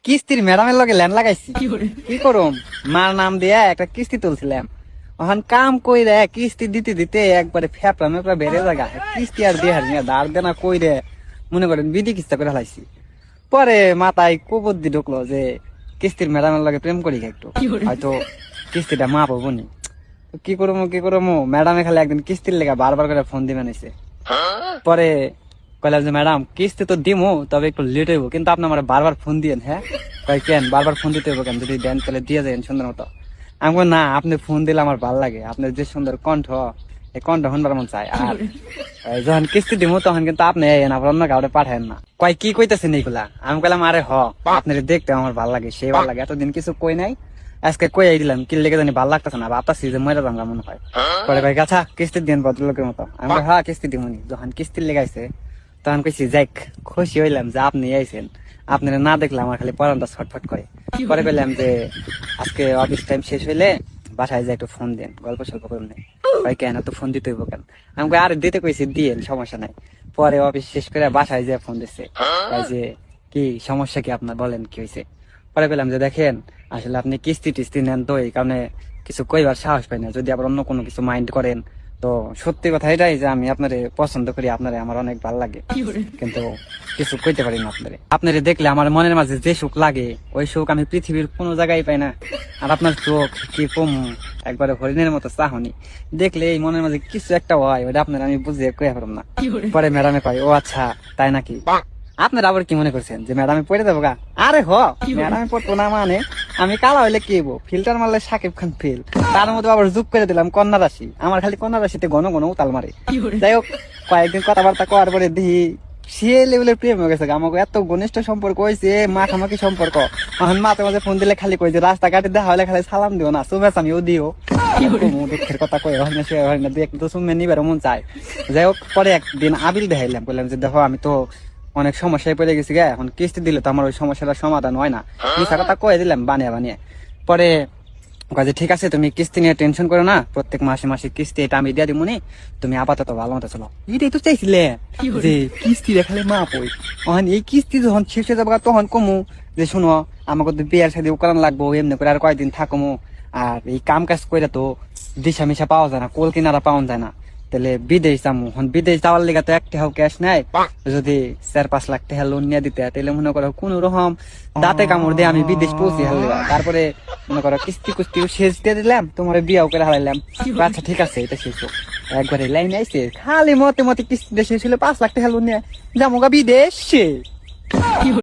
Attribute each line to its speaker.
Speaker 1: কিস্তির ম্যাডামের লগে ল্যান্ড লাগাইছি। কি করুম, মার নাম দিয়ে একটা কিস্তি তুলছিলাম। ওখান কাম কই রে, কিস্তি দিতে দিতে একবারে ফেপড়া মেপড়া বেড়ে জায়গা, কিস্তি আর দিয়ে হারিয়ে দাঁড় দেনা কই রে, মনে করেন বিধি কিস্তা করে হালাইছি। পরে মাথায় কুবুদ্ধি ঢুকলো যে কিস্তির ম্যাডামের লগে প্রেম করি একটু, হয়তো কিস্তিটা মা পাবো নি। কি করবো ম্যাডামে খালি একদিন কিস্তির লেগে বারবার করে ফোন দিবেন এসে। পরে কইলাম যে ম্যাডাম কিস্তি তো দিমু, তবে একটু লেট হইব, কিন্তু আপনি আমার বারবার ফোন দিয়েন। হ্যাঁ কই কেন বারবার ফোন দিতে হইব কেন, যদি দেন তাহলে দিয়ে যাবেন সুন্দর মতো। আমি কই না, আপনি ফোন দিলে আমার ভালো লাগে, আপনার যে সুন্দর কণ্ঠ, এই কণ্ঠ শুনবার মন চায়। আর যখন কিস্তি দিমু তখন কিন্তু আপনি আবার অন্য কাউরে পাঠায়েন না। কয় কি কইতেছেন এইগুলা? আমি কইলাম আরে আপনার দেখতে আমার ভালো লাগে, সেই ভালো লাগে, এতদিন কিছু কই নাই, আজকে কই দিলাম, কি লেগে জানি ভালো লাগতেছে না, আপনার সিজে মরে যাঙ্গা মনে হয়। পরে ভাই আচ্ছা কিস্তি দিন ভদ্রলোকের মতো। আমি কই হ্যাঁ কিস্তি দিমুনি। যখন কিস্তির লেগাইছে তখন কইছি যাক, খুশি হইলাম যে আপনি আইছেন, আপনারা না দেখলে আমার খালি পরানটা ছটফট করে। পরে বললাম যে আজকে অফিস টাইম শেষ হইলে বাসায় যাই একটু ফোন দেন, গল্প সল্প করুন। ভাই কেন তো ফোন দিতে হইব কেন? আমি কই আরে দিতে কইছি দিয়েন, সমস্যা নাই। পরে অফিস শেষ করে বাসায় যায় ফোন দিচ্ছে, যে কি সমস্যা কি আপনার, বলেন কি হয়েছে। পরে পেলাম যে দেখেন আসলে আপনি কিস্তি টিস্তি নেন তো এই কারণে কিছু কইবার সাহস পাই না, যদি আবার অন্য কোনো কিছু মাইন্ড করেন তো সত্যি কথা এটাই যে আমি আপনারে পছন্দ করি, আপনারে আমার অনেক ভালো লাগে, কিন্তু কিছু কইতে পারি না আপনারে। আপনারে দেখলে আমার মনের মাঝে যে সুখ লাগে ওই সুখ আমি পৃথিবীর কোনো জায়গায় পাই না। আর আপনার চোখ কি কম, একবারে হরিণের মতো চাহনি, দেখলে এই মনের মাঝে কিছু একটা হয়, ওটা আপনার আমি বুঝিয়ে কইয়া পারলাম না। পরে ম্যাডামে কয় ও আচ্ছা তাই নাকি, আপনারা আবার কি মনে করছেন যে ম্যাডামে পড়ে যাবো গা? আরে ম্যাডামে পড়তো না মানে আমি কালা হইলে কি হবো, ফিল্টার মারলে সাকিব খান ফেল, তার মধ্যে আবার যোগ করে দিলাম কন্যা রাশি, আমার খালি কন্যা রাশিতে ঘন ঘন উতাল মারে। যাই হোক কয়েকদিন কথাবার্তা করার পরে দেখি সে লেভেলের প্রেম হয়ে গেছে, আমাকে এত ঘনিষ্ঠ সম্পর্ক হয়েছে, মাখামাখি সম্পর্ক। এখন মাঝে মাঝে ফোন দিলে খালি কই যে রাস্তাঘাটে দেখা হলে খালি সালাম দিও না, শুভেচ্ছা আমিও দিও। দুঃখের কথা কই হয় না, সে হয় না, দুই একটু শুনে নিবার মন চায়। যাই হোক পরে একদিন আবিল দেখাইলাম, বললাম যে দেখো আমি তো অনেক সমস্যায় পড়ে গেছি গে, এখন কিস্তি দিলে তো আমার ওই সমস্যাটার সমাধান হয় না, মিশা কথা কয়ে দিলাম বানিয়ে বানিয়ে। পরে কাজে ঠিক আছে তুমি কিস্তি নিয়ে টেনশন করো না, প্রত্যেক মাসে মাসে কিস্তি এটা আমি দিয়ে দিব নি, তুমি আপাতত ভালো মতো চলো। এটাই তো চাইছিলে যে কিস্তি দেখালে মা পই, তখন এই কিস্তি যখন শেষ হয়ে যাবে তখন কমু যে শুনো আমাকে তো বিয়ার সাথে করান লাগবো, এমনি করে আর কয়েকদিন থাকমু। আর এই কাম কাজ করে তো দিশা মিশা পাওয়া যায় না, কোল কিনারা পাওয়া যায় না, তাহলে বিদেশ যাবো। বিদেশ যাওয়ার লিগা তো একটা ক্যাশ নাই, যদি 4-5 লাখ টাকা লোন নিয়ে দিতে তাহলে মনে করো কোন রকম দাঁতে কামড় দিয়ে আমি বিদেশ পৌঁছে হারলাম। তারপরে মনে করো কিস্তি কুস্তি শেষ দিয়ে দিলাম, তোমার বিয়াও করে হারাইলাম। আচ্ছা ঠিক আছে এটা শেষ হোক, একবারে লাইন আইছে খালি মতে মতে কিস্তি শেষ হলে 5 লাখ টাকা লোন নিয়ে যাবো গা বিদেশে।